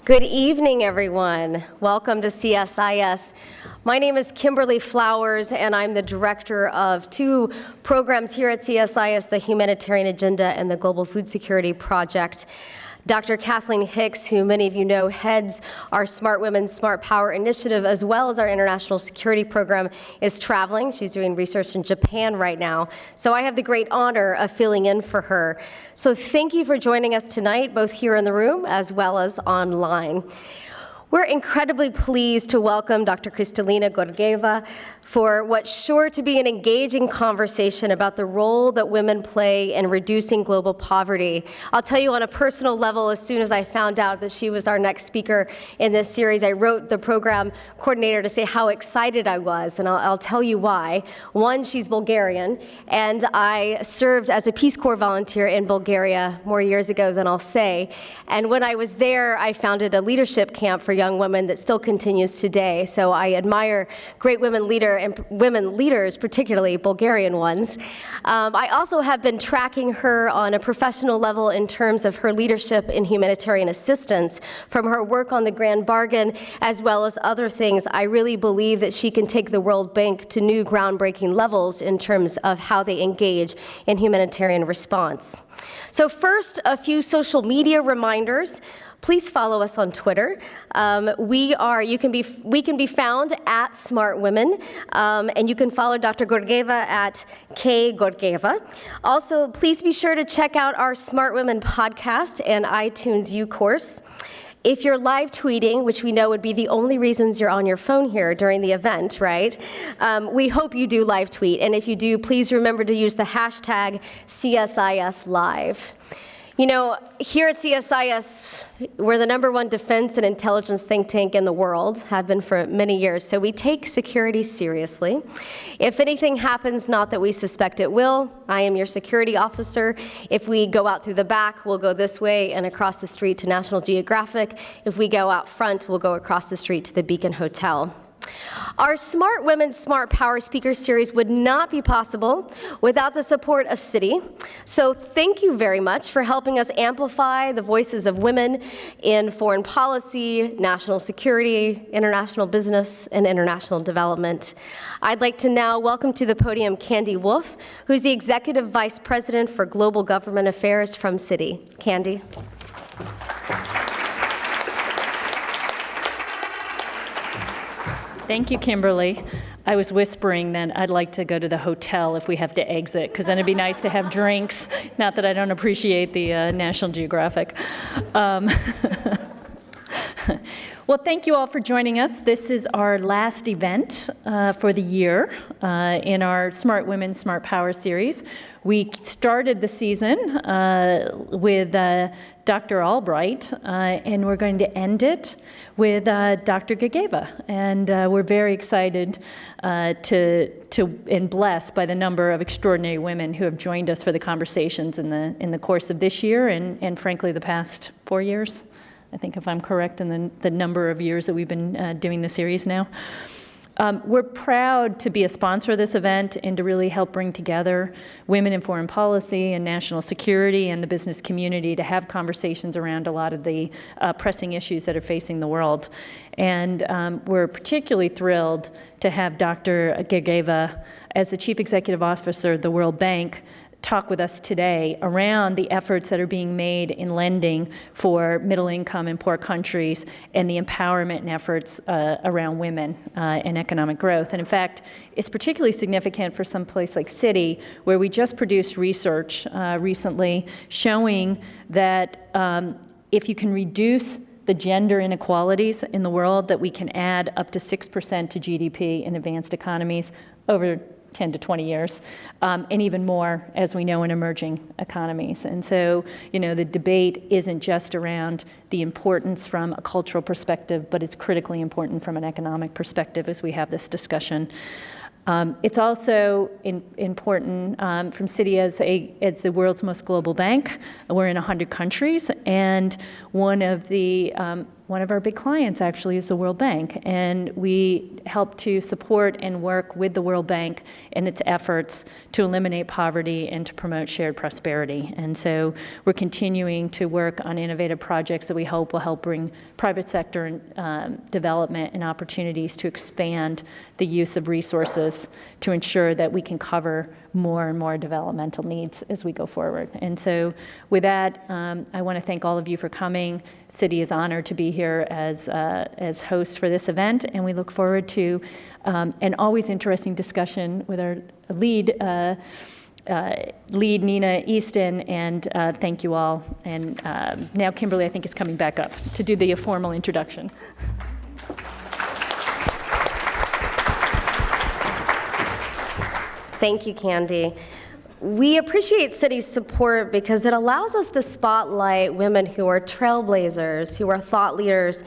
Good evening, everyone. Welcome to CSIS. My name is Kimberly Flowers, and I'm the director of two programs here at CSIS, the Humanitarian Agenda and the Global Food Security Project. Dr. Kathleen Hicks, who many of you know heads our Smart Women, Smart Power initiative, as well as our international security program, is traveling. She's doing research in Japan right now. So I have the great honor of filling in for her. So thank you for joining us tonight, both here in the room as well as online. We're incredibly pleased to welcome Dr. Kristalina Georgieva for what's sure to be an engaging conversation about the role that women play in reducing global poverty. I'll tell you on a personal level, as soon as I found out that she was our next speaker in this series, I wrote the program coordinator to say how excited I was, and I'll tell you why. One, she's Bulgarian, and I served as a Peace Corps volunteer in Bulgaria more years ago than I'll say. And when I was there, I founded a leadership camp for young women that still continues today. So I admire great women leaders, particularly Bulgarian ones. I also have been tracking her on a professional level in terms of her leadership in humanitarian assistance, from her work on the Grand Bargain, as well as other things. I really believe that she can take the World Bank to new groundbreaking levels in terms of how they engage in humanitarian response. So first, a few social media reminders. Please follow us on Twitter. We can be found at Smart Women, and you can follow Dr. Georgieva at kgeorgieva. Also, please be sure to check out our Smart Women podcast and iTunes U course. If you're live tweeting, which we know would be the only reasons you're on your phone here during the event, right? We hope you do live tweet, and if you do, please remember to use the hashtag CSISLive. You know, here at CSIS, we're the #1 defense and intelligence think tank in the world, have been for many years, so we take security seriously. If anything happens, not that we suspect it will, I am your security officer. If we go out through the back, we'll go this way and across the street to National Geographic. If we go out front, we'll go across the street to the Beacon Hotel. Our Smart Women, Smart Power speaker series would not be possible without the support of Citi. So thank you very much for helping us amplify the voices of women in foreign policy, national security, international business, and international development. I'd like to now welcome to the podium Candi Wolf, who's the Executive Vice President for Global Government Affairs from Citi. Candi. Thank you, Kimberly. I was whispering that I'd like to go to the hotel if we have to exit, because then it'd be nice to have drinks. Not that I don't appreciate the National Geographic. Well, thank you all for joining us. This is our last event for the year in our Smart Women, Smart Power series. We started the season with Dr. Albright, and we're going to end it with Dr. Georgieva. And we're very excited and blessed by the number of extraordinary women who have joined us for the conversations in the course of this year and frankly, the past 4 years. I think if I'm correct in the number of years that we've been doing the series now. We're proud to be a sponsor of this event and to really help bring together women in foreign policy and national security and the business community to have conversations around a lot of the pressing issues that are facing the world. And we're particularly thrilled to have Dr. Georgieva as the Chief Executive Officer of the World Bank talk with us today around the efforts that are being made in lending for middle income and poor countries and the empowerment and efforts around women and economic growth. And in fact, it's particularly significant for some place like Citi, where we just produced research recently showing that if you can reduce the gender inequalities in the world, that we can add up to 6% to GDP in advanced economies over 10 to 20 years, and even more, as we know, in emerging economies. And so, you know, the debate isn't just around the importance from a cultural perspective, but it's critically important from an economic perspective as we have this discussion. It's also important from Citi as the world's most global bank. We're in 100 countries, and one of the one of our big clients actually is the World Bank, and we help to support and work with the World Bank in its efforts to eliminate poverty and to promote shared prosperity. And so we're continuing to work on innovative projects that we hope will help bring private sector development and opportunities to expand the use of resources to ensure that we can cover more and more developmental needs as we go forward. And so with that, I want to thank all of you for coming. City is honored to be here as host for this event, and we look forward to an always interesting discussion with our lead, Nina Easton, and thank you all. And now Kimberly, I think, is coming back up to do the formal introduction. Thank you, Candi. We appreciate City's support because it allows us to spotlight women who are trailblazers, who are thought leaders.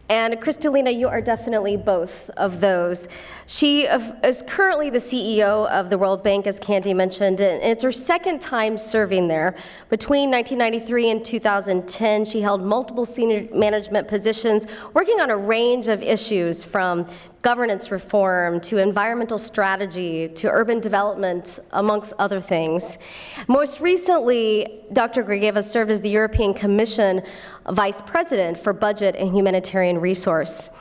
And Kristalina, you are definitely both of those. She is currently the CEO of the World Bank, as Candi mentioned, and it's her second time serving there. Between 1993 and 2010, she held multiple senior management positions, working on a range of issues from governance reform to environmental strategy to urban development, amongst other things. Most recently, Dr. Georgieva served as the European Commission Vice President for Budget and Humanitarian Resource.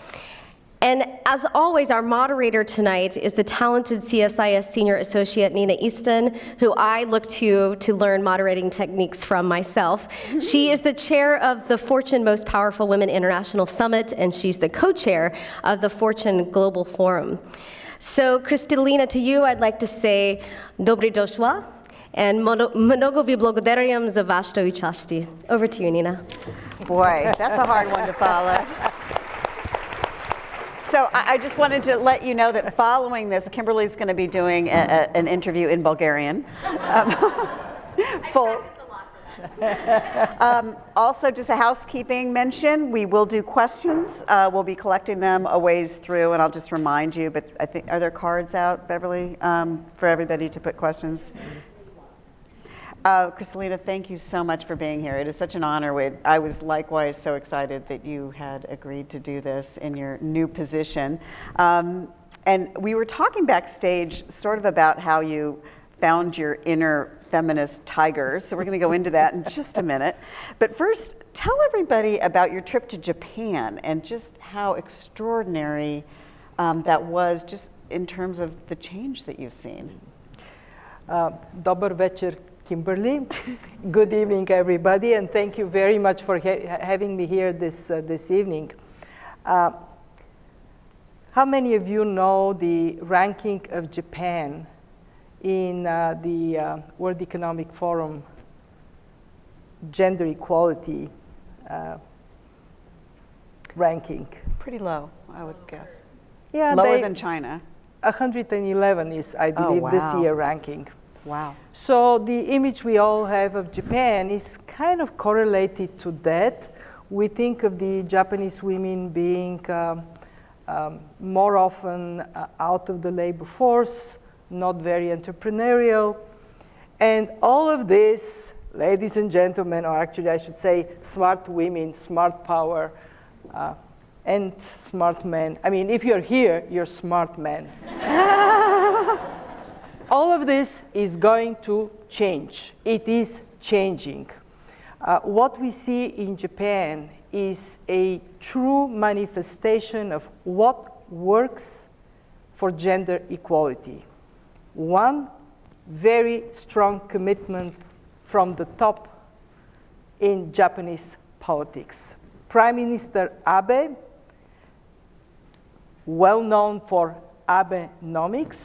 And as always, our moderator tonight is the talented CSIS Senior Associate Nina Easton, who I look to learn moderating techniques from myself. She is the chair of the Fortune Most Powerful Women International Summit, and she's the co-chair of the Fortune Global Forum. So, Kristalina, to you, I'd like to say, Dobry došla, and mnogo vi благодарим za vaše učasti. Over to you, Nina. Boy, that's a hard one to follow. So I just wanted to let you know that following this, Kimberly's going to be doing an interview in Bulgarian. Also, just a housekeeping mention, we will do questions. We'll be collecting them a ways through, and I'll just remind you, but I think, are there cards out, Beverly, for everybody to put questions? Kristalina, thank you so much for being here. It is such an honor. I was likewise so excited that you had agreed to do this in your new position. And we were talking backstage sort of about how you found your inner feminist tiger. So we're going to go into that in just a minute. But first, tell everybody about your trip to Japan and just how extraordinary that was just in terms of the change that you've seen. Dobar večer, Kimberly. Good evening, everybody, and thank you very much for having me here this evening. How many of you know the ranking of Japan in the World Economic Forum gender equality ranking? Pretty low, I would guess. Yeah, lower than China. 111 is, I believe, this year ranking. Wow. So the image we all have of Japan is kind of correlated to that. We think of the Japanese women being more often out of the labor force, not very entrepreneurial. And all of this, ladies and gentlemen, or actually I should say smart women, smart power, and smart men. I mean, if you're here, you're smart men. All of this is going to change. It is changing. What we see in Japan is a true manifestation of what works for gender equality. One, very strong commitment from the top in Japanese politics. Prime Minister Abe, well known for Abenomics,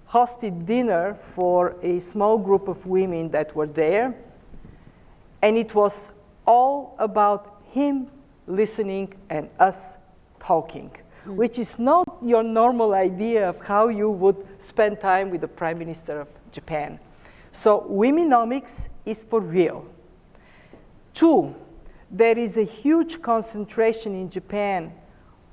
hosted dinner for a small group of women that were there, and it was all about him listening and us talking, which is not your normal idea of how you would spend time with the Prime Minister of Japan. So Womenomics is for real. Two, there is a huge concentration in Japan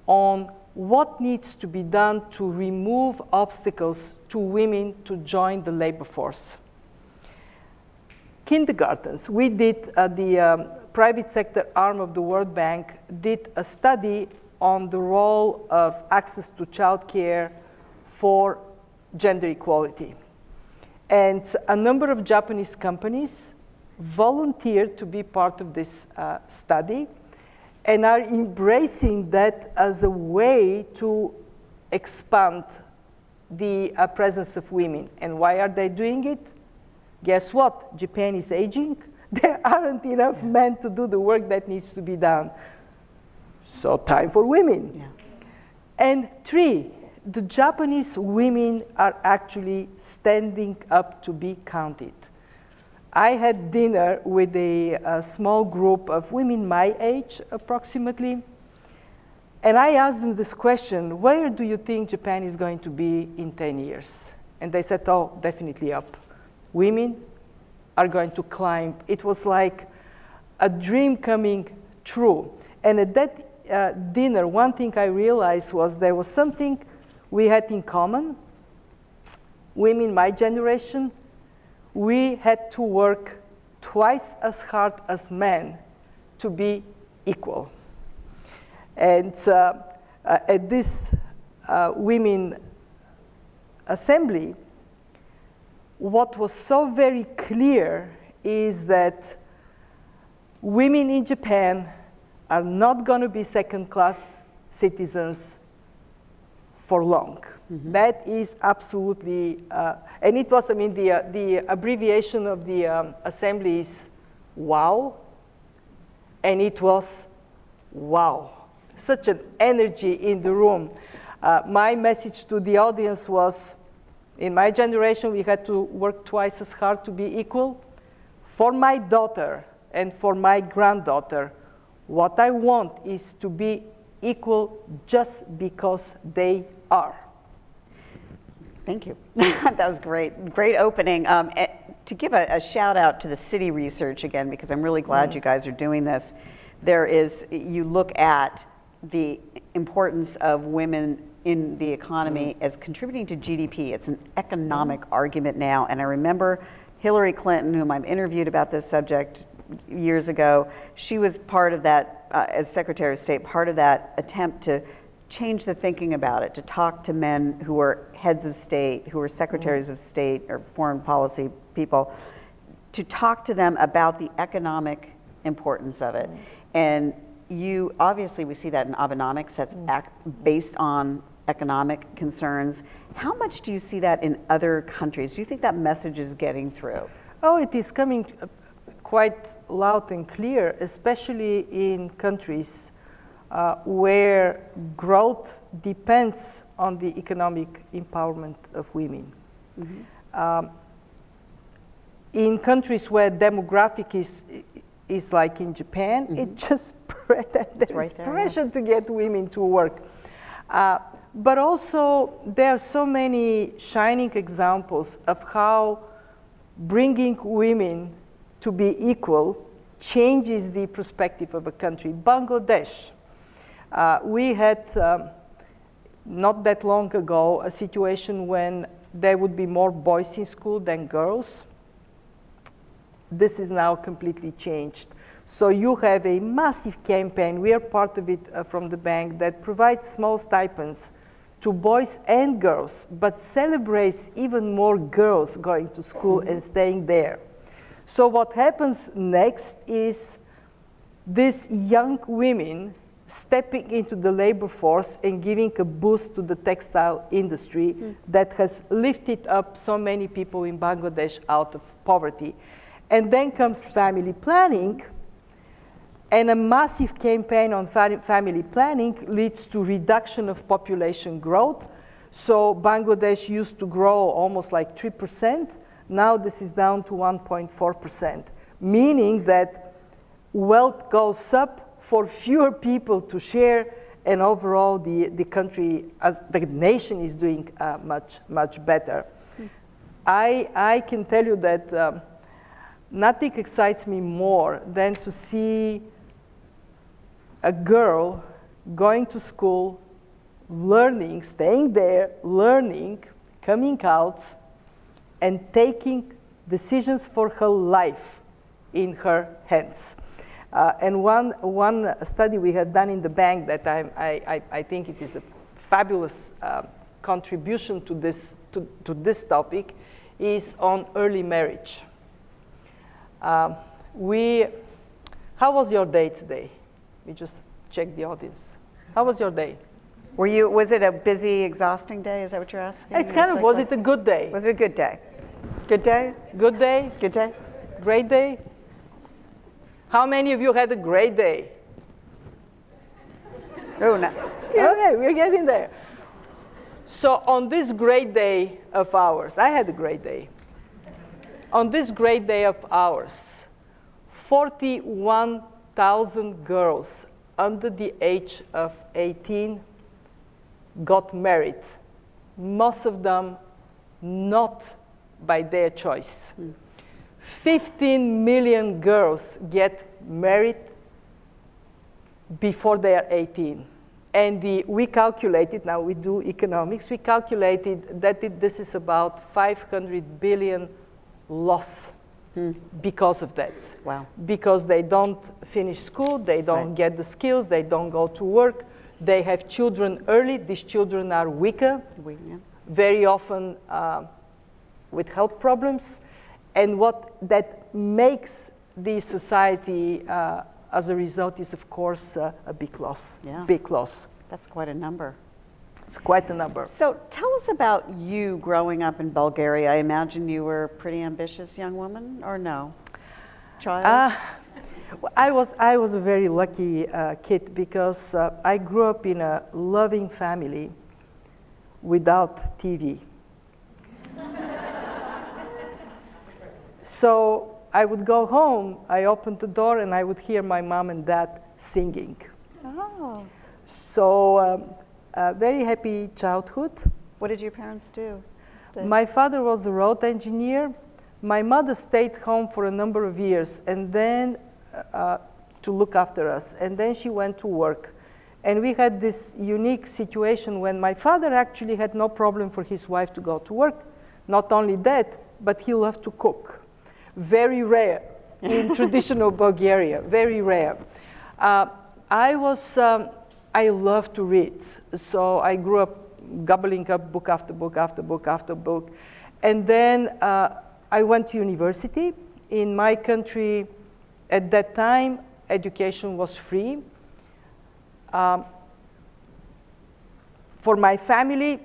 on what needs to be done to remove obstacles to women to join the labor force. Kindergartens, we did the private sector arm of the World Bank did a study on the role of access to childcare for gender equality. And a number of Japanese companies volunteered to be part of this study and are embracing that as a way to expand the presence of women. And why are they doing it? Guess what? Japan is aging. There aren't enough men to do the work that needs to be done. So time for women. Yeah. And 3, the Japanese women are actually standing up to be counted. I had dinner with a small group of women my age, approximately, and I asked them this question: where do you think Japan is going to be in 10 years? And they said, oh, definitely up. Women are going to climb. It was like a dream coming true. And at that dinner, one thing I realized was there was something we had in common. Women my generation, we had to work twice as hard as men to be equal. And at this women assembly, what was so very clear is that women in Japan are not going to be second-class citizens for long. Mm-hmm. That is absolutely, and it was, I mean, the abbreviation of the assembly is WOW, and it was wow. Such an energy in the room. My message to the audience was, in my generation, we had to work twice as hard to be equal. For my daughter and for my granddaughter, what I want is to be equal just because they are. Thank you. That was great. Great opening. To give a shout out to the city research again, because I'm really glad you guys are doing this. There is, you look at the importance of women in the economy as contributing to GDP. It's an economic argument now. And I remember Hillary Clinton, whom I've interviewed about this subject years ago, she was part of that, as Secretary of State, part of that attempt to change the thinking about it, to talk to men who were heads of state, who were secretaries of state or foreign policy people, to talk to them about the economic importance of it. And you, obviously we see that in Abenomics, that's based on economic concerns. How much do you see that in other countries? Do you think that message is getting through? Oh, it is coming quite loud and clear, especially in countries where growth depends on the economic empowerment of women. Mm-hmm. In countries where demographic is like in Japan, mm-hmm. it just there is pressure to get women to work. But also, there are so many shining examples of how bringing women to be equal changes the perspective of a country. Bangladesh. We had, not that long ago, a situation when there would be more boys in school than girls. This is now completely changed. So you have a massive campaign, we are part of it from the bank, that provides small stipends to boys and girls, but celebrates even more girls going to school and staying there. So what happens next is these young women stepping into the labor force and giving a boost to the textile industry that has lifted up so many people in Bangladesh out of poverty. And then comes family planning, and a massive campaign on family planning leads to reduction of population growth. So Bangladesh used to grow almost like 3%. Now this is down to 1.4%, meaning that wealth goes up for fewer people to share, and overall the country, as the nation, is doing much better. I can tell you that nothing excites me more than to see a girl going to school, learning, staying there, learning, coming out, and taking decisions for her life in her hands. And one study we have done in the bank that I think it is a fabulous contribution to this topic is on early marriage. How was your day today? We just check the audience. How was your day? Was it a busy, exhausting day? Is that what you're asking? It's kind of, was it a good day? Was it a good day? Good day? Good day? Good day? Great day? How many of you had a great day? Oh, no. Okay, we're getting there. So on this great day of ours, I had a great day. On this great day of ours, 41,000 girls under the age of 18 got married, most of them not by their choice. 15 million girls get married before they are 18. And we calculated, now we do economics, we calculated that this is about 500 billion loss because of that. Wow. Because they don't finish school, they don't get the skills, they don't go to work, they have children early, these children are weaker, very often with health problems. And what that makes the society as a result is, of course, a big loss. Yeah. Big loss. That's quite a number. It's quite a number. So tell us about you growing up in Bulgaria. I imagine you were a pretty ambitious young woman, or no? Child? I was a very lucky kid because I grew up in a loving family without TV. So I would go home, I opened the door, and I would hear my mom and dad singing. Oh. So a very happy childhood. What did your parents do? My father was a road engineer. My mother stayed home for a number of years and then to look after us. And then she went to work. And we had this unique situation when my father actually had no problem for his wife to go to work. Not only that, but he loved to cook. Very rare in traditional Bulgaria, very rare. I love to read, so I grew up gobbling up book after book after book after book. And then I went to university. In my country, at that time, education was free. For my family,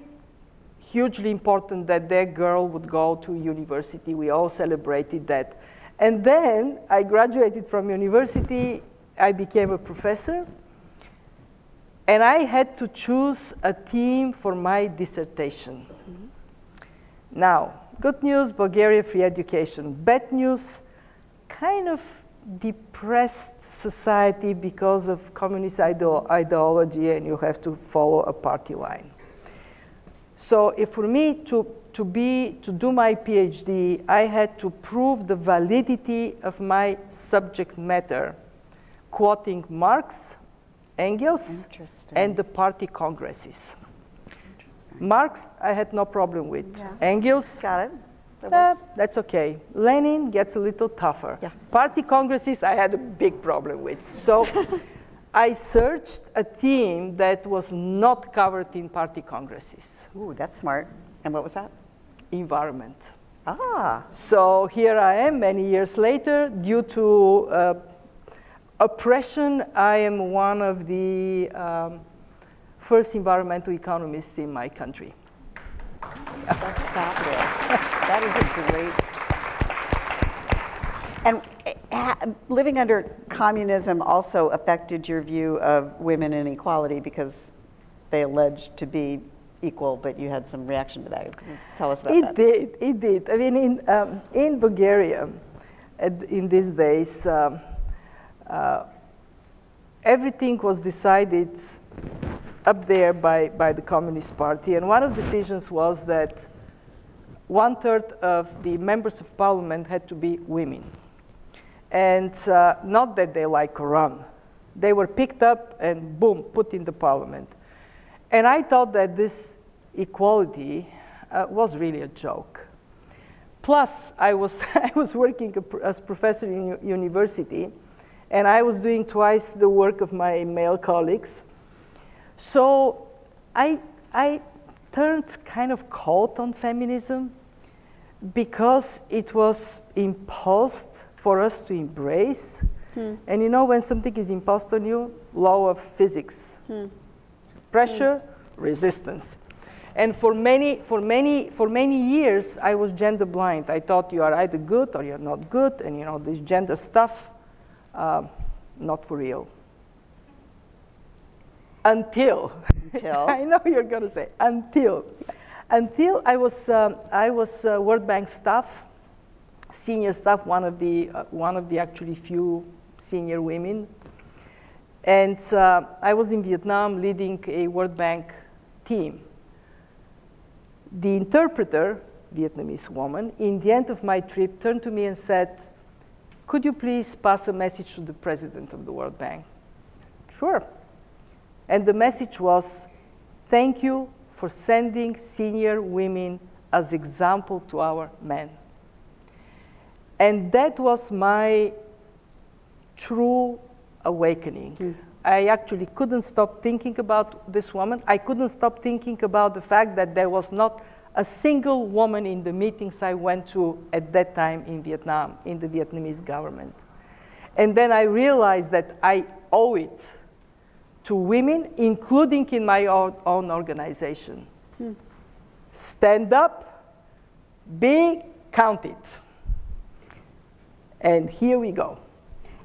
hugely important that their girl would go to university. We all celebrated that. And then I graduated from university. I became a professor. And I had to choose a theme for my dissertation. Now, good news, Bulgaria free education. Bad news, kind of depressed society because of communist ideology, and you have to follow a party line. So for me to do my PhD, I had to prove the validity of my subject matter, quoting Marx, Engels, and the party congresses. Marx, I had no problem with. Yeah. Engels, got it. That's okay. Lenin gets a little tougher. Yeah. Party congresses, I had a big problem with. So I searched a theme that was not covered in party congresses. Ooh, that's smart. And what was that? Environment. Ah. So here I am many years later. Due to oppression, I am one of the first environmental economists in my country. That's fabulous. That is a great. And living under communism also affected your view of women and equality because they alleged to be equal, but you had some reaction to that. Tell us about that. It did. I mean, in Bulgaria, in these days, everything was decided up there by the Communist Party. And one of the decisions was that 1/3 of the members of parliament had to be women. And not that they like Quran. They were picked up and boom, put in the parliament. And I thought that this equality was really a joke. Plus, I was working as professor in university, and I was doing twice the work of my male colleagues. So I turned kind of cold on feminism because it was imposed for us to embrace. And you know, when something is imposed on you, law of physics. Pressure, resistance. And for many years, I was gender blind. I thought you are either good or you're not good, and you know, this gender stuff, not for real. Until. I know you're going to say until I was World Bank staff, senior staff, one of the actually few senior women, and I was in Vietnam leading a World Bank team. The interpreter, Vietnamese woman, in the end of my trip turned to me and said, "Could you please pass a message to the president of the World Bank?" Sure. And the message was, "Thank you for sending senior women as example to our men." And that was my true awakening. I actually couldn't stop thinking about this woman. I couldn't stop thinking about the fact that there was not a single woman in the meetings I went to at that time in Vietnam, in the Vietnamese government. And then I realized that I owe it to women, including in my own organization. Stand up, be counted. And here we go.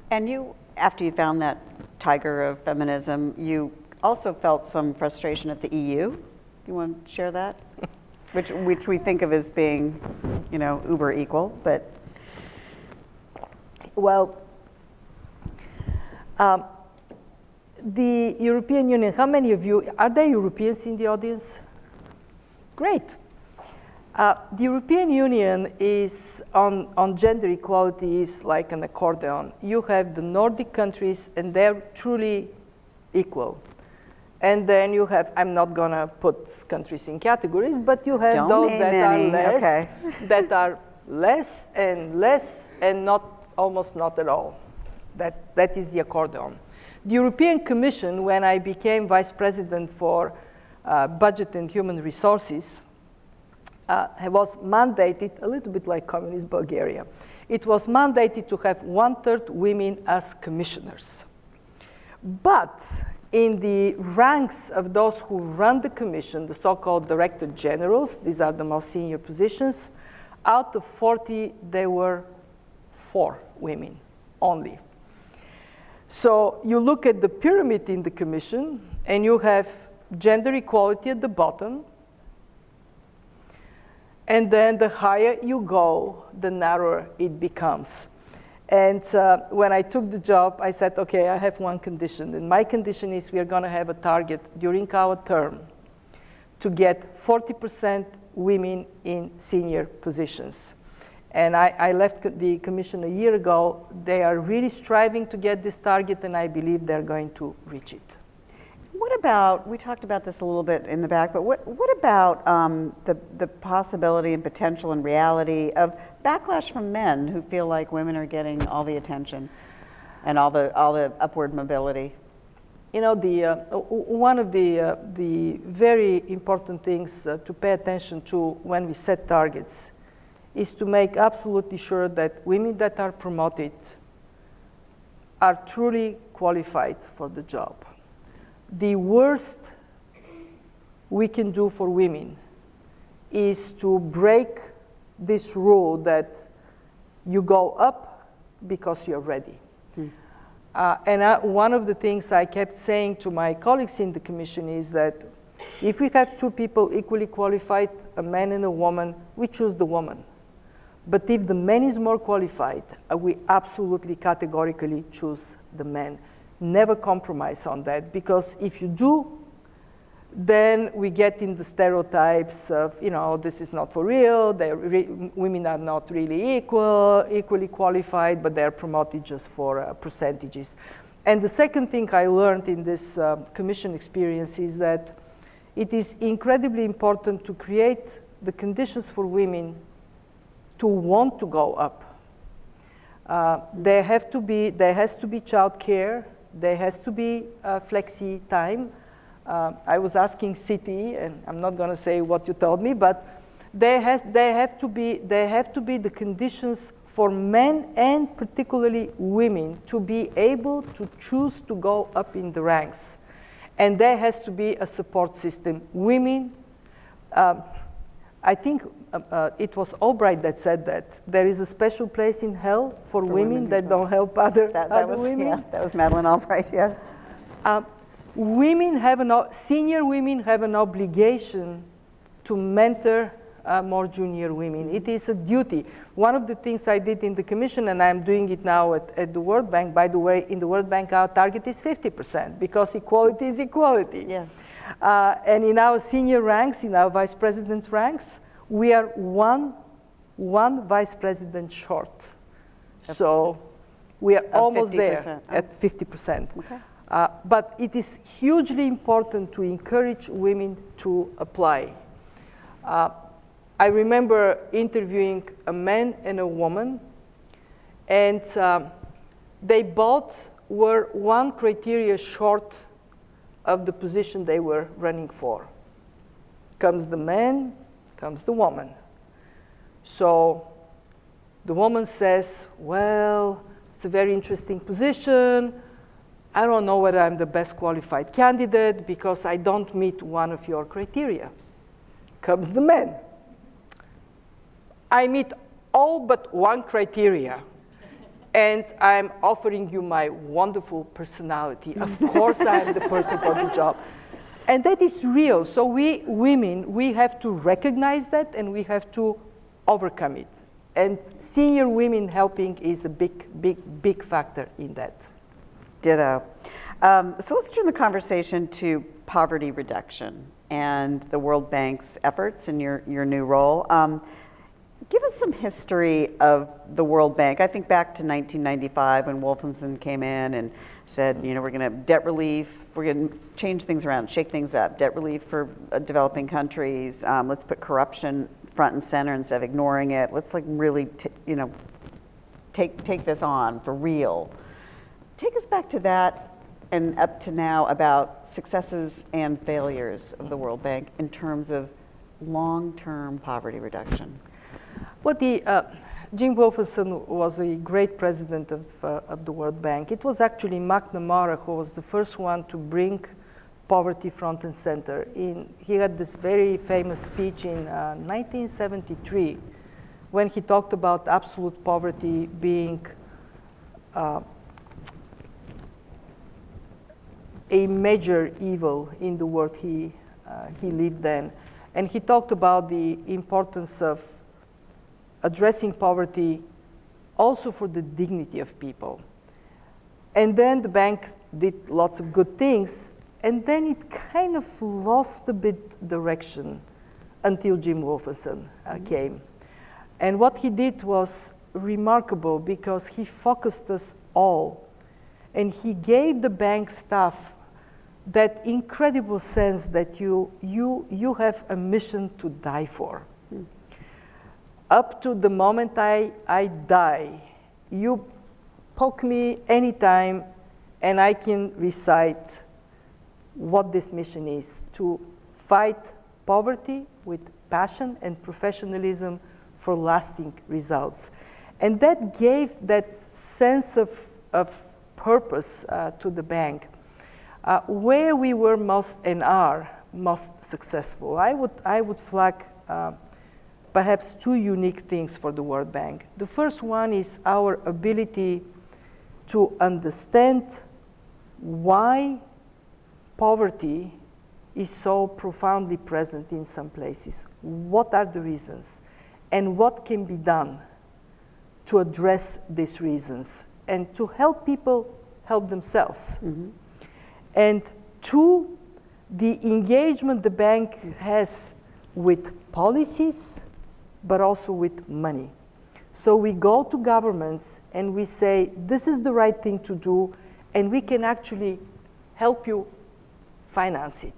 And you, after you found that tiger of feminism, you also felt some frustration at the EU. You want to share that? which we think of as being, you know, uber equal, but. Well, the European Union, how many of you, are there Europeans in the audience? Great. The European Union is, on gender equality, is like an accordion. You have the Nordic countries, and they're truly equal. And then you have, I'm not going to put countries in categories, but you have those that are less, that are less and not, almost not at all. That is the accordion. The European Commission, when I became vice president for budget and human resources, was mandated, a little bit like communist Bulgaria, it was mandated to have 1/3 women as commissioners. But in the ranks of those who run the commission, the so-called director generals, these are the most senior positions, out of 40, there were 4 women only. So you look at the pyramid in the commission, and you have gender equality at the bottom, and then the higher you go, the narrower it becomes. And when I took the job, I said, okay, I have one condition. And my condition is we are going to have a target during our term to get 40% women in senior positions. And I left the commission a year ago. They are really striving to get this target, and I believe they're going to reach it. What about, we talked about this a little bit in the back, but what about the possibility and potential and reality of backlash from men who feel like women are getting all the attention and all the upward mobility? You know, one of the very important things to pay attention to when we set targets is to make absolutely sure that women that are promoted are truly qualified for the job. The worst we can do for women is to break this rule that you go up because you're ready. One of the things I kept saying to my colleagues in the commission is that if we have 2 people equally qualified, a man and a woman, we choose the woman. But if the man is more qualified, we absolutely categorically choose the man. Never compromise on that, because if you do, then we get in the stereotypes of, you know, this is not for real, women are not really equally qualified, but they're promoted just for percentages. And the second thing I learned in this commission experience is that it is incredibly important to create the conditions for women to want to go up. There has to be childcare. There has to be flexi time. I was asking Citi, and I'm not going to say what you told me, but there have to be the conditions for men and particularly women to be able to choose to go up in the ranks. And there has to be a support system. Women, I think it was Albright that said that there is a special place in hell for women that don't help other women. Yeah, that was Madeleine Albright, yes. Senior women have an obligation to mentor more junior women. It is a duty. One of the things I did in the commission, and I'm doing it now at the World Bank, by the way, in the World Bank our target is 50% because equality is equality. Yeah. And in our senior ranks, in our vice president's ranks, we are one vice president short. So we are almost there at 50%. Okay. But it is hugely important to encourage women to apply. I remember interviewing a man and a woman, and they both were one criteria short of the position they were running for. Comes the man, comes the woman. So the woman says, well, it's a very interesting position. I don't know whether I'm the best qualified candidate because I don't meet one of your criteria. Comes the man. I meet all but one criteria, and I'm offering you my wonderful personality. Of course I am the person for the job. And that is real. So we women, we have to recognize that and we have to overcome it. And senior women helping is a big factor in that. Ditto. So let's turn the conversation to poverty reduction and the World Bank's efforts in your new role. Give us some history of the World Bank. I think back to 1995 when Wolfenson came in and said, you know, we're going to debt relief, we're going to change things around, shake things up, debt relief for developing countries. Let's put corruption front and center instead of ignoring it. Let's like really, take this on for real. Take us back to that and up to now about successes and failures of the World Bank in terms of long-term poverty reduction. Well, Jim Wolfenson was a great president of the World Bank. It was actually McNamara who was the first one to bring poverty front and center. He had this very famous speech in 1973 when he talked about absolute poverty being a major evil in the world he lived in. And he talked about the importance of addressing poverty also for the dignity of people. And then the bank did lots of good things, and then it kind of lost a bit direction until Jim Wolfenson came. And what he did was remarkable because he focused us all, and he gave the bank staff that incredible sense that you have a mission to die for. Up to the moment I die, you poke me anytime and I can recite what this mission is: to fight poverty with passion and professionalism for lasting results. And that gave that sense of purpose to the bank. Where we were most and are most successful, I would flag perhaps two unique things for the World Bank. The first one is our ability to understand why poverty is so profoundly present in some places. What are the reasons? And what can be done to address these reasons and to help people help themselves? Mm-hmm. And two, the engagement the bank has with policies, but also with money. So we go to governments and we say, this is the right thing to do, and we can actually help you finance it.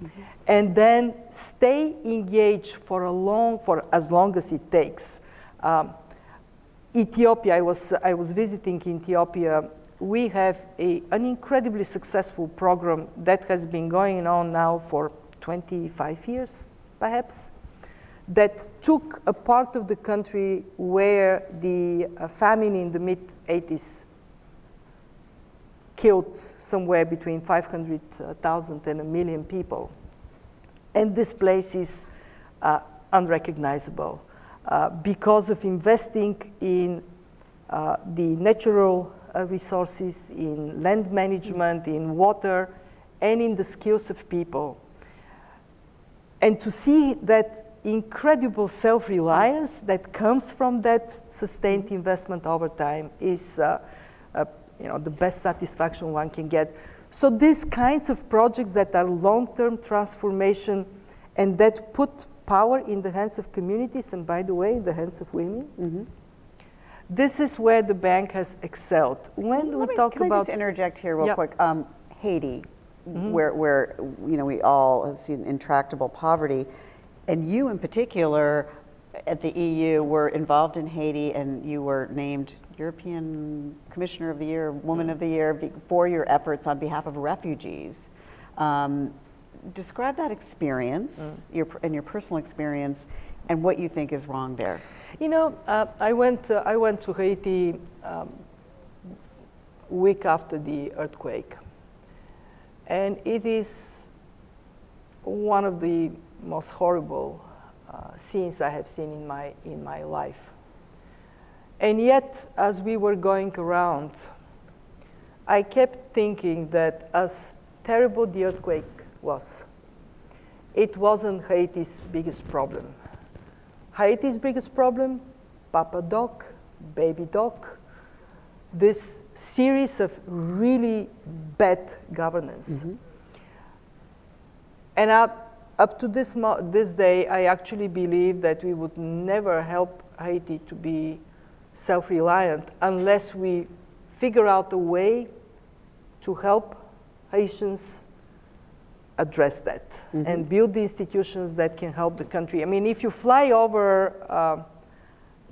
Mm-hmm. And then stay engaged for as long as it takes. Ethiopia, I was visiting Ethiopia. We have an incredibly successful program that has been going on now for 25 years, perhaps, that took a part of the country where the famine in the mid-80s killed somewhere between 500,000 and 1 million people. And this place is unrecognizable because of investing in the natural resources, in land management, in water, and in the skills of people. And to see that incredible self-reliance that comes from that sustained investment over time is the best satisfaction one can get. So these kinds of projects that are long-term transformation and that put power in the hands of communities, and by the way, in the hands of women, this is where the bank has excelled. When we talk Can I about, just interject here real quick? Haiti, where we all have seen intractable poverty, and you in particular at the EU were involved in Haiti, and you were named European Commissioner of the Year, Woman of the Year for your efforts on behalf of refugees. Describe that experience, your personal experience, and what you think is wrong there. I went to Haiti week after the earthquake, and it is one of the most horrible scenes I have seen in my life. And yet, as we were going around, I kept thinking that as terrible the earthquake was, it wasn't Haiti's biggest problem. Haiti's biggest problem, Papa Doc, Baby Doc, this series of really bad governance. And up to this day, I actually believe that we would never help Haiti to be self-reliant unless we figure out a way to help Haitians address that and build the institutions that can help the country. I mean, if you fly over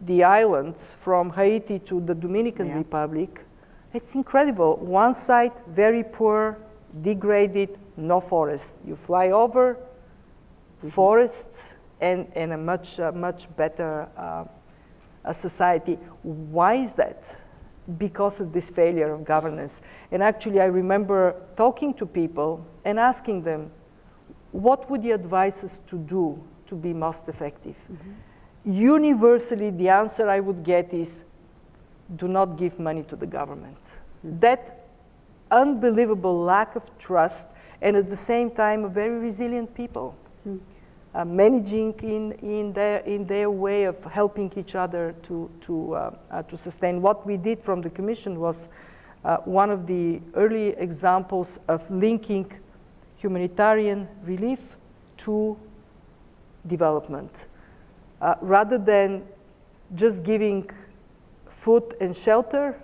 the island from Haiti to the Dominican Republic, it's incredible. One side, very poor, degraded, no forest. You fly over, forests, and a much better society. Why is that? Because of this failure of governance. And actually, I remember talking to people and asking them, what would you advise us to do to be most effective? Universally, the answer I would get is, do not give money to the government. That unbelievable lack of trust, and at the same time, a very resilient people. Managing in their way of helping each other to sustain. What we did from the Commission was one of the early examples of linking humanitarian relief to development. Rather than just giving food and shelter,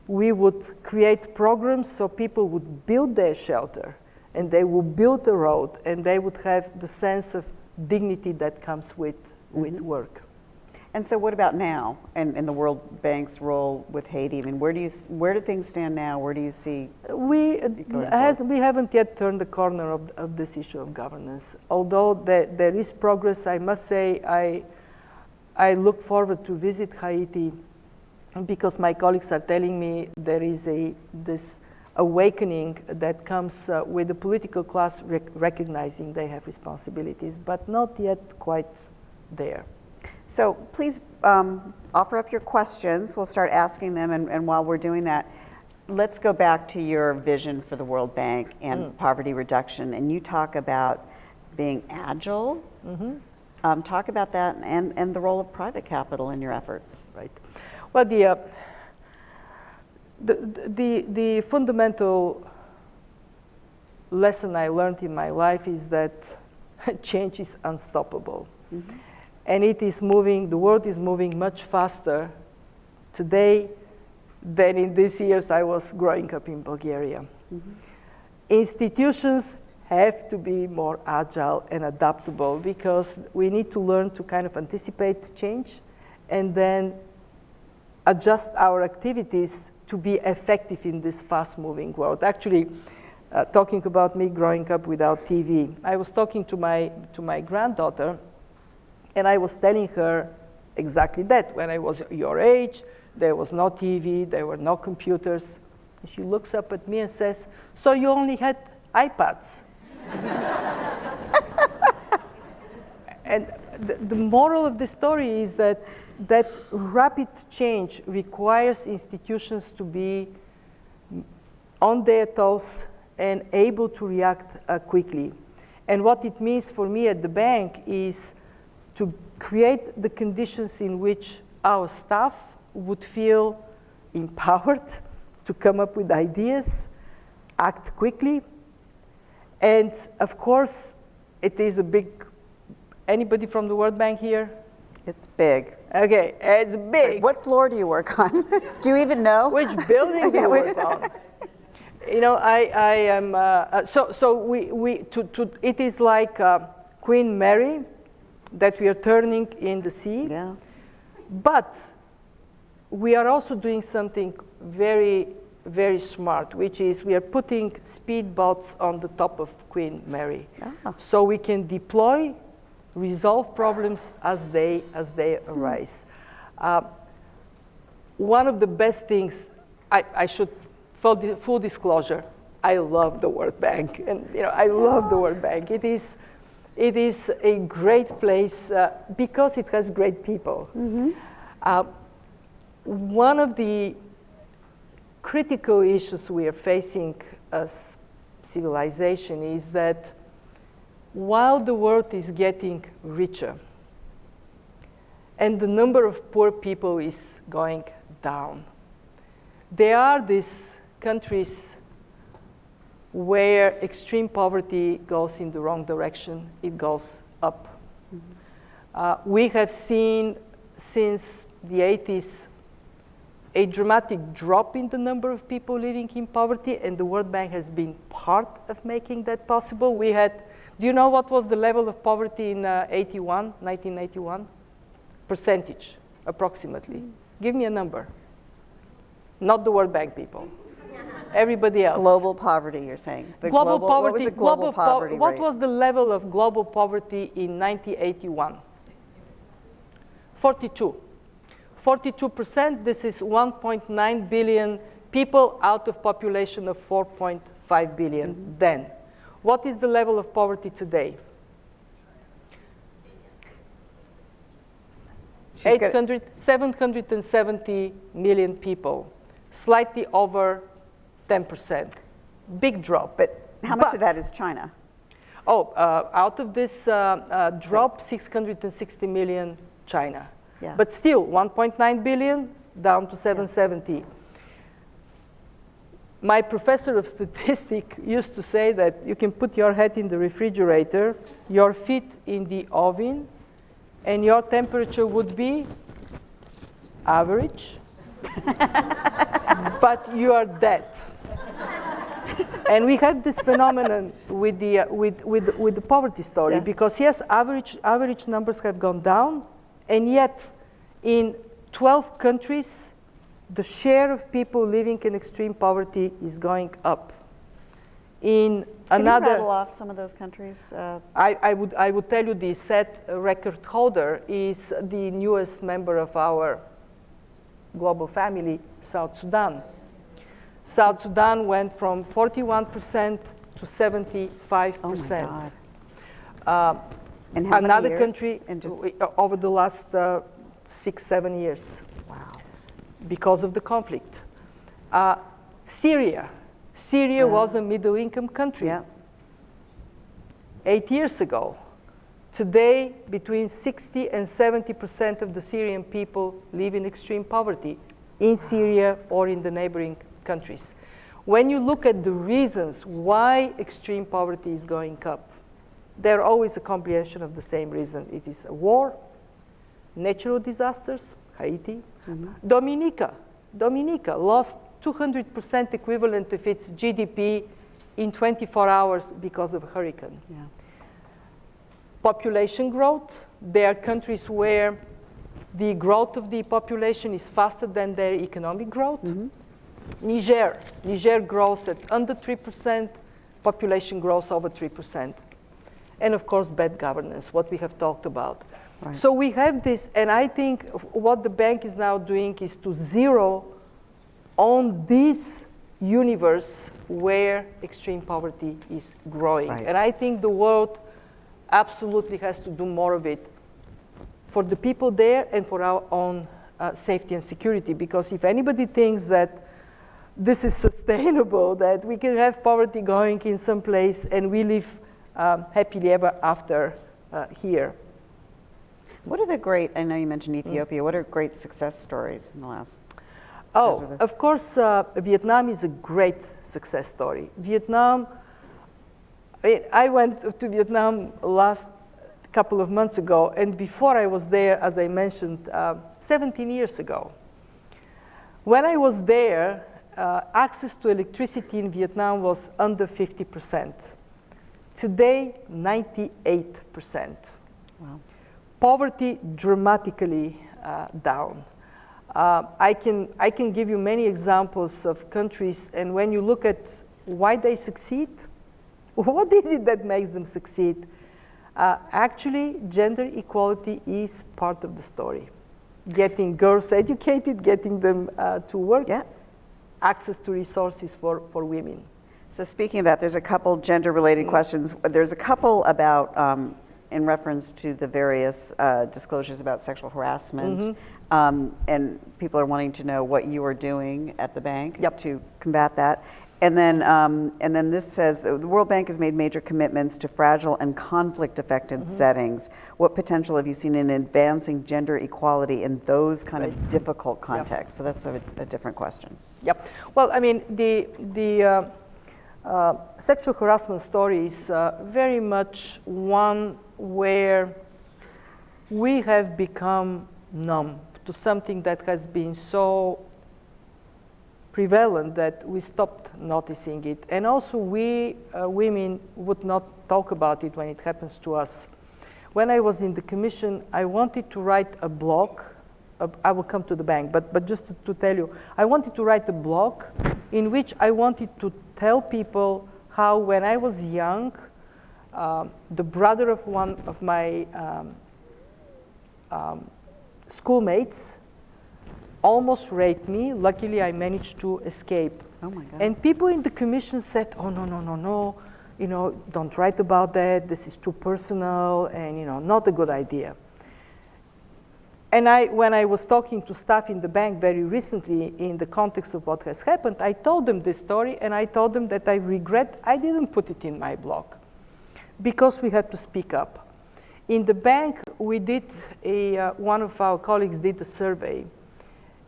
we would create programs so people would build their shelter, and they would build a road, and they would have the sense of dignity that comes with work. And so what about now, and the World Bank's role with Haiti? I mean, where do things stand now? Where do you see we haven't yet turned the corner of this issue of governance. Although there is progress, I must say I look forward to visit Haiti, because my colleagues are telling me there is this awakening that comes with the political class recognizing they have responsibilities, but not yet quite there. So please offer up your questions. We'll start asking them, and while we're doing that, let's go back to your vision for the World Bank and poverty reduction. And you talk about being agile. Talk about that and the role of private capital in your efforts. Right. Well, the fundamental lesson I learned in my life is that change is unstoppable. And it is moving, the world is moving much faster today than in these years I was growing up in Bulgaria. Institutions have to be more agile and adaptable, because we need to learn to kind of anticipate change and then adjust our activities to be effective in this fast-moving world. Actually, talking about me growing up without TV, I was talking to my granddaughter, and I was telling her exactly that. When I was your age, there was no TV, there were no computers. And she looks up at me and says, "So you only had iPads?" And the moral of the story is that rapid change requires institutions to be on their toes and able to react quickly. And what it means for me at the bank is to create the conditions in which our staff would feel empowered to come up with ideas, act quickly. And of course, it is a big, anybody from the World Bank here? It's big. Okay, it's big. What floor do you work on? Do you even know? Which building do you work on? You know, I am, it is like Queen Mary that we are turning in the sea. Yeah. But we are also doing something very, very smart, which is we are putting speedboats on the top of Queen Mary. Oh. So we can deploy, resolve problems as they arise. One of the best things, I should, full disclosure, I love the World Bank, and you know, I love the World Bank. It is a great place because it has great people. Mm-hmm. One of the critical issues we are facing as civilization is that while the world is getting richer and the number of poor people is going down, there are these countries where extreme poverty goes in the wrong direction, it goes up. Mm-hmm. We have seen since the 80s a dramatic drop in the number of people living in poverty, and the World Bank has been part of making that possible. We had, do you know what was the level of poverty in 1981? Percentage, approximately. Give me a number. Not the World Bank people. Everybody else. Global poverty, you're saying? Global poverty. What was the global poverty rate? What was the level of global poverty in 1981? 42. 42%, this is 1.9 billion people out of population of 4.5 billion mm-hmm. then. What is the level of poverty today? 770 million people, slightly over 10%. Big drop. But how much of that is China? Out of this drop, 660 million China. Yeah. But still, 1.9 billion down to 770. Yeah. My professor of statistics used to say that you can put your head in the refrigerator, your feet in the oven, and your temperature would be average, but you are dead. And we have this phenomenon with the poverty story, yeah. Because yes, average numbers have gone down, and yet in 12 countries, the share of people living in extreme poverty is going up. In another, can you rattle off some of those countries? I would tell you the set record holder is the newest member of our global family, South Sudan. South Sudan went from 41% to 75%. Oh my God. And how another many years? Country over the last 6-7 years. Wow. Because of the conflict. Syria was a middle-income country 8 years ago. Today, between 60 and 70% of the Syrian people live in extreme poverty in Syria or in the neighboring countries. When you look at the reasons why extreme poverty is going up, they're always a combination of the same reason. It is a war, natural disasters, Haiti. Mm-hmm. Dominica lost 200% equivalent of its GDP in 24 hours because of a hurricane. Yeah. Population growth, there are countries where The growth of the population is faster than their economic growth. Niger grows at under 3%, population grows over 3%. And of course, bad governance, what we have talked about. Right. So we have this, and I think what the bank is now doing is to zero on this universe where extreme poverty is growing. Right. And I think the world absolutely has to do more of it for the people there and for our own safety and security. Because if anybody thinks that this is sustainable, that we can have poverty going in some place and we live happily ever after here. What are the great, I know you mentioned Ethiopia, what are great success stories in the last? Oh, of course, Vietnam is a great success story. Vietnam, I went to Vietnam last couple of months ago, and before I was there, as I mentioned, 17 years ago. When I was there, access to electricity in Vietnam was under 50%. Today, 98%. Wow. Poverty dramatically down. I can give you many examples of countries, and when you look at why they succeed, what is it that makes them succeed? Actually, gender equality is part of the story. Getting girls educated, getting them to work, Yeah. access to resources for women. So speaking of that, there's a couple gender-related questions. There's a couple about, in reference to the various disclosures about sexual harassment, and people are wanting to know what you are doing at the bank to combat that. And then this says, the World Bank has made major commitments to fragile and conflict-affected settings. What potential have you seen in advancing gender equality in those kind of difficult contexts? So that's a different question. Yep. Well, I mean, the sexual harassment story is very much one where we have become numb to something that has been so prevalent that we stopped noticing it. And also we women would not talk about it when it happens to us. When I was in the commission, I wanted to write a blog. I will come to the bank, but just to tell you, I wanted to write a blog in which I wanted to tell people how when I was young, the brother of one of my schoolmates almost raped me. Luckily, I managed to escape. Oh my God. And people in the commission said, oh, no, you know, don't write about that. This is too personal and, you know, not a good idea. And when I was talking to staff in the bank very recently in the context of what has happened, I told them this story and I told them that I regret I didn't put it in my blog because we had to speak up. In the bank, we did one of our colleagues did a survey.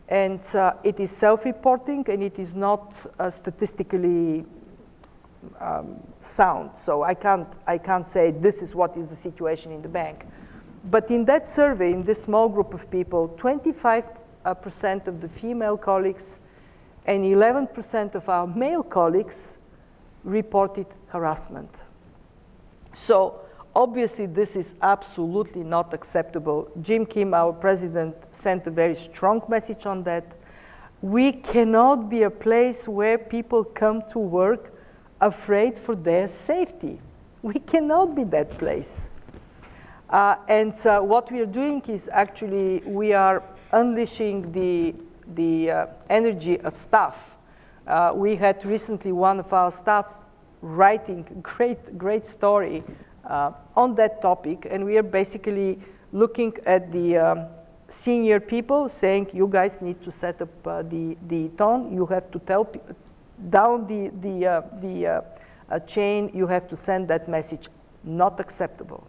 And it is self-reporting, and it is not statistically sound. So I can't say this is what is the situation in the bank. But in that survey, in this small group of people, 25% of the female colleagues and 11% of our male colleagues reported harassment. So obviously, this is absolutely not acceptable. Jim Kim, our president, sent a very strong message on that. We cannot be a place where people come to work afraid for their safety. We cannot be that place. And what we are doing is actually we are unleashing the energy of staff. We had recently one of our staff writing a great story on that topic, and we are basically looking at the senior people saying, you guys need to set up the tone. You have to tell down the chain, you have to send that message. Not acceptable.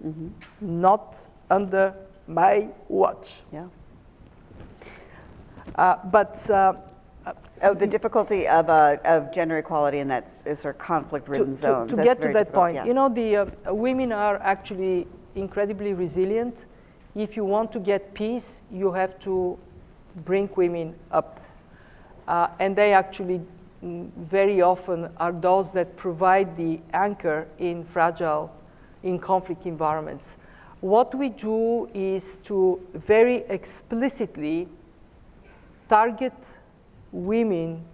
Not under my watch. Yeah. But the difficulty of gender equality in that sort of conflict-ridden zones. To get to that point, you know, the women are actually incredibly resilient. If you want to get peace, you have to bring women up. And they actually very often are those that provide the anchor in conflict environments. What we do is to very explicitly target women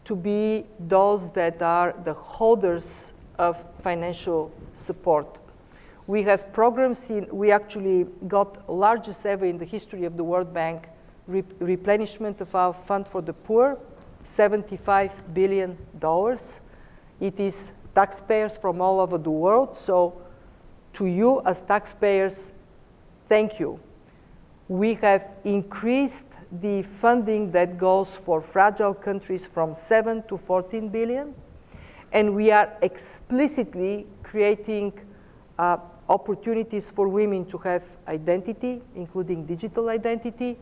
to be those that are the holders of financial support. We have programs we actually got largest ever in the history of the World Bank replenishment of our fund for the poor, $75 billion. It is taxpayers from all over the world, so to you as taxpayers, thank you. We have increased the funding that goes for fragile countries from 7 to 14 billion, and we are explicitly creating opportunities for women to have identity, including digital identity,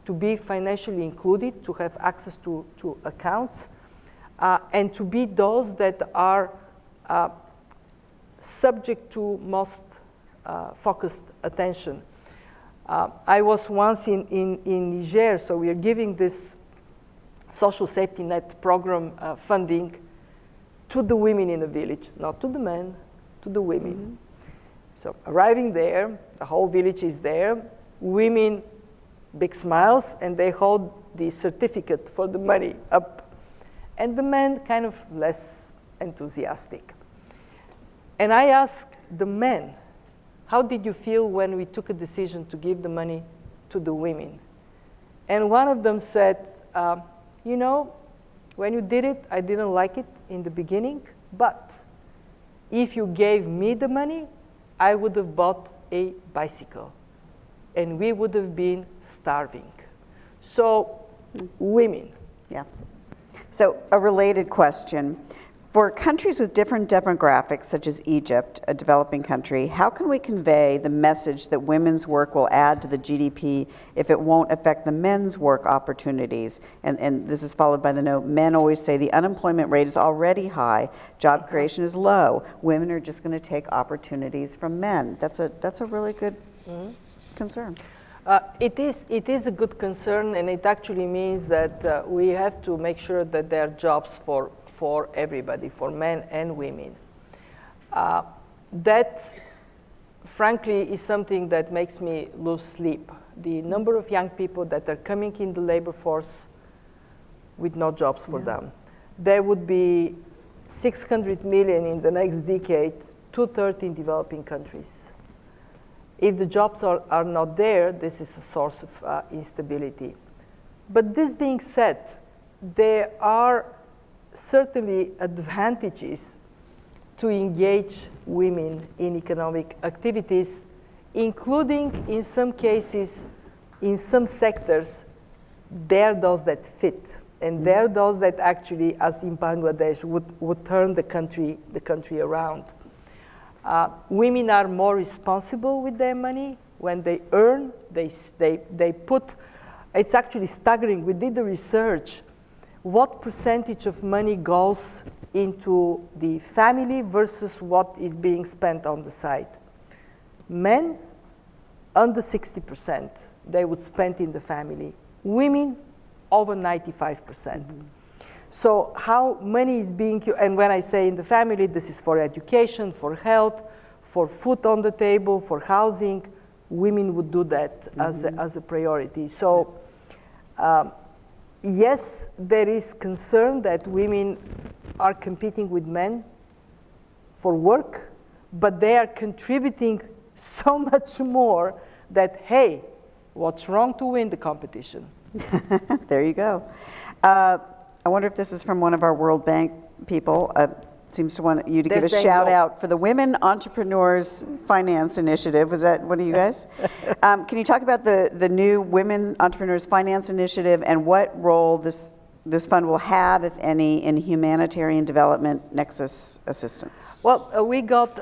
to be financially included, to have access to accounts, and to be those that are subject to most focused attention. I was once in Niger, so we are giving this social safety net program funding to the women in the village, not to the men, to the women. Mm-hmm. So arriving there, the whole village is there, women, big smiles, and they hold the certificate for the money up. And the men kind of less enthusiastic. And I asked the men, how did you feel when we took a decision to give the money to the women? And one of them said, you know, when you did it, I didn't like it in the beginning, but if you gave me the money, I would have bought a bicycle, and we would have been starving. So, women. Yeah. So, a related question. For countries with different demographics, such as Egypt, a developing country, how can we convey the message that women's work will add to the GDP if it won't affect the men's work opportunities? And this is followed by the note, men always say the unemployment rate is already high, job creation is low, women are just going to take opportunities from men. That's a really good concern. It is a good concern, and it actually means that we have to make sure that there are jobs for everybody, for men and women. That, frankly, is something that makes me lose sleep. The number of young people that are coming in the labor force with no jobs for them. There would be 600 million in the next decade, 2/3 in developing countries. If the jobs are not there, this is a source of instability. But this being said, there are certainly advantages to engage women in economic activities, including in some cases, in some sectors, they're those that fit. And they're those that actually, as in Bangladesh, would turn the country around. Women are more responsible with their money. When they earn, they put, it's actually staggering. We did the research. What percentage of money goes into the family versus what is being spent on the side? Men, under 60%, they would spend in the family. Women, over 95%. So how money is being, and when I say in the family, this is for education, for health, for food on the table, for housing, women would do that as a priority. So, yes, there is concern that women are competing with men for work, but they are contributing so much more that, hey, what's wrong to win the competition? There you go. I wonder if this is from one of our World Bank people. Seems to want you to give a shout out for the Women Entrepreneurs Finance Initiative. Was that one of you guys? Can you talk about the new Women Entrepreneurs Finance Initiative and what role this fund will have, if any, in humanitarian development nexus assistance? Well,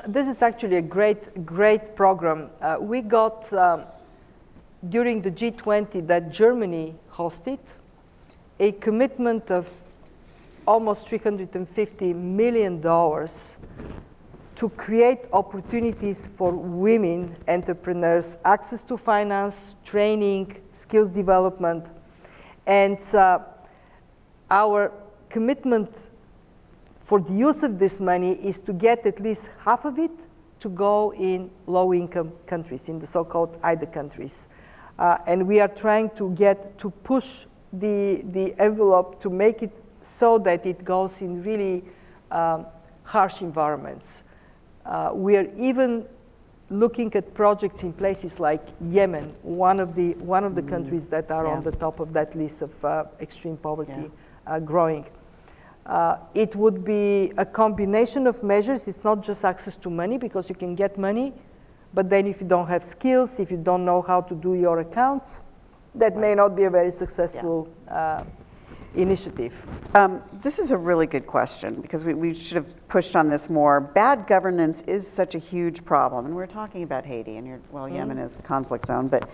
this is actually a great program. We got, during the G20 that Germany hosted, a commitment of almost $350 million to create opportunities for women entrepreneurs, access to finance, training, skills development. And our commitment for the use of this money is to get at least half of it to go in low-income countries, in the so-called IDA countries. And we are trying to push the envelope to make it so that it goes in really harsh environments. We are even looking at projects in places like Yemen, one of the countries that are on the top of that list of extreme poverty growing. It would be a combination of measures. It's not just access to money, because you can get money, but then if you don't have skills, if you don't know how to do your accounts, that may not be a very successful initiative. This is a really good question, because we should have pushed on this more. Bad governance is such a huge problem, and we're talking about Haiti, and Yemen is a conflict zone, but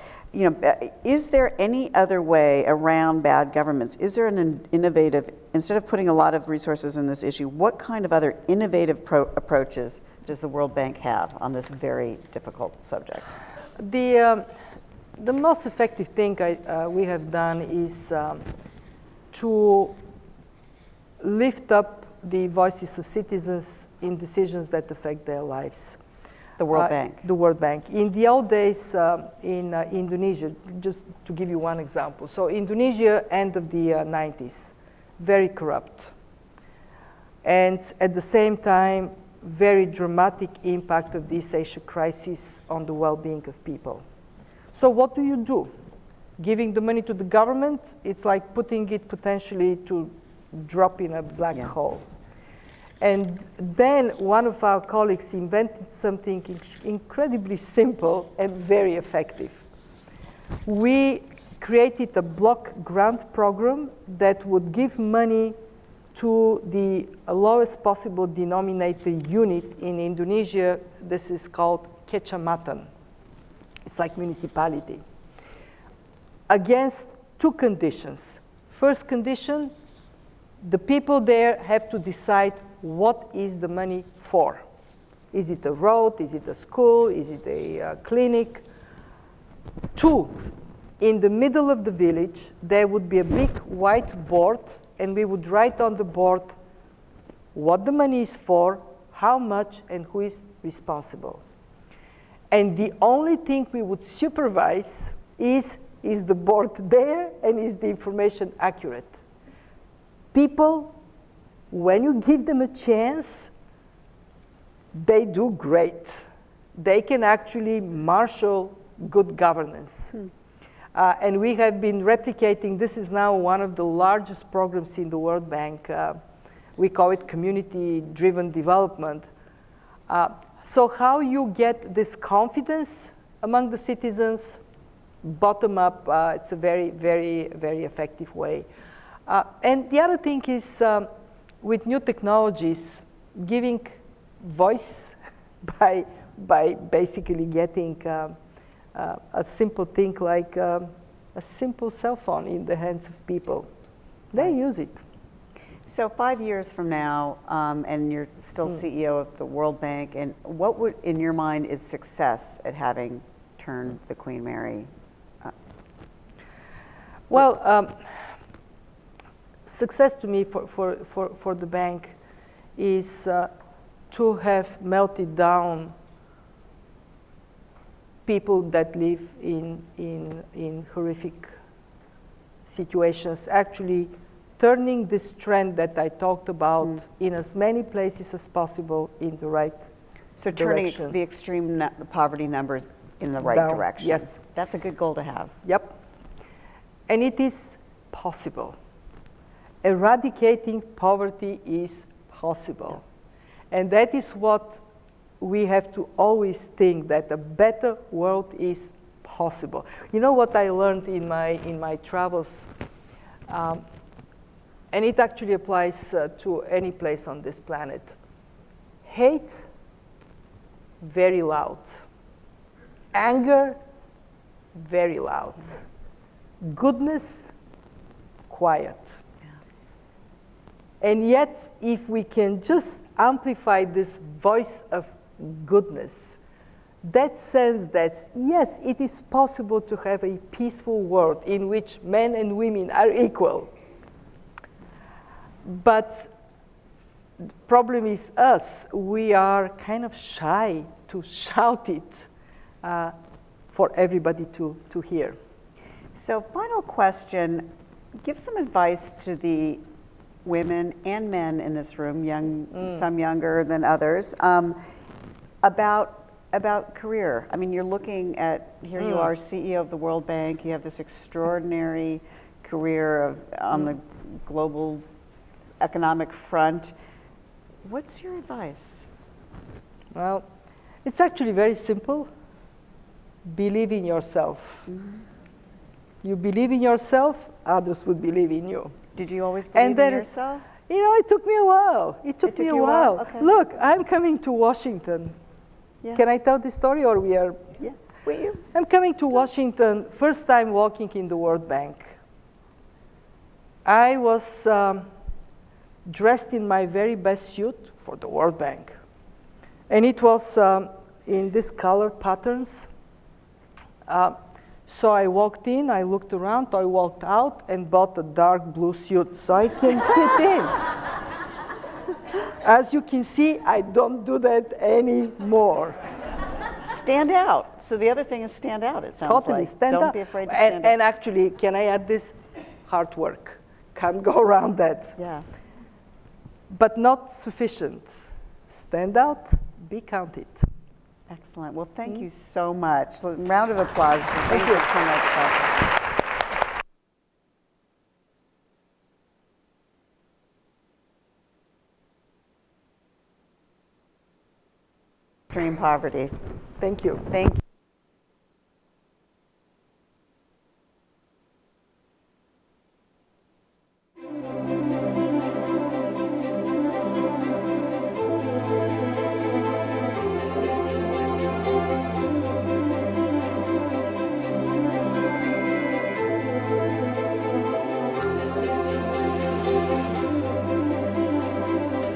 is there any other way around bad governments? Is there an innovative, instead of putting a lot of resources in this issue, what kind of other innovative approaches does the World Bank have on this very difficult subject? The most effective thing we have done is to lift up the voices of citizens in decisions that affect their lives. The World Bank. The World Bank. In the old days in Indonesia, just to give you one example. So Indonesia, end of the 90s, very corrupt. And at the same time, very dramatic impact of this Asia crisis on the well-being of people. So what do? Giving the money to the government, it's like putting it potentially to drop in a black hole. And then one of our colleagues invented something incredibly simple and very effective. We created a block grant program that would give money to the lowest possible denominator unit in Indonesia. This is called kecamatan. It's like municipality. Against two conditions. First condition, the people there have to decide what is the money for. Is it a road? Is it a school? Is it a clinic? Two, in the middle of the village, there would be a big white board, and we would write on the board what the money is for, how much, and who is responsible. And the only thing we would supervise is the board there, and is the information accurate? People, when you give them a chance, they do great. They can actually marshal good governance. And we have been replicating, this is now one of the largest programs in the World Bank. We call it community-driven development. So how you get this confidence among the citizens, bottom up, it's a very, very, very effective way. And the other thing is, with new technologies, giving voice by basically getting a simple thing like a simple cell phone in the hands of people. They use it. So 5 years from now, and you're still CEO of the World Bank, and what would, in your mind, is success at having turned the Queen Mary? Well, success to me for the bank is to have melted down people that live in horrific situations, actually turning this trend that I talked about in as many places as possible in the right So turning direction. the extreme poverty numbers in the right Down, direction. yes. That's a good goal to have. Yep. And it is possible. Eradicating poverty is possible. And that is what we have to always think, that a better world is possible. You know what I learned in my travels, and it actually applies to any place on this planet. Hate, very loud. Anger, very loud. Goodness, quiet. And yet, if we can just amplify this voice of goodness, that says that, yes, it is possible to have a peaceful world in which men and women are equal. But problem is us. We are kind of shy to shout it for everybody to hear. So final question, give some advice to the women and men in this room, some younger than others, about career. I mean, you're looking at, here you are, CEO of the World Bank, you have this extraordinary career on the global economic front. What's your advice? Well, it's actually very simple. Believe in yourself. You believe in yourself, others would believe in you. Did you always believe in yourself? You know, it took me a while. It took me a while. Okay. Look, I'm coming to Washington. Yeah. Can I tell this story, or we are? Yeah. Will you? I'm coming to Washington, first time walking in the World Bank. I was dressed in my very best suit for the World Bank. And it was in these color patterns. So I walked in, I looked around, I walked out and bought a dark blue suit so I can fit in. As you can see, I don't do that anymore. Stand out. So the other thing is stand out, it sounds Totally like. stand Don't up. be afraid to stand And out. actually, can I add this? Hard work. Can't go around that. Yeah. But not sufficient. Stand out, be counted. Excellent. Well, thank you so much. So, round of applause. Thank you so much, Dr. Extreme poverty. Thank you. Thank you.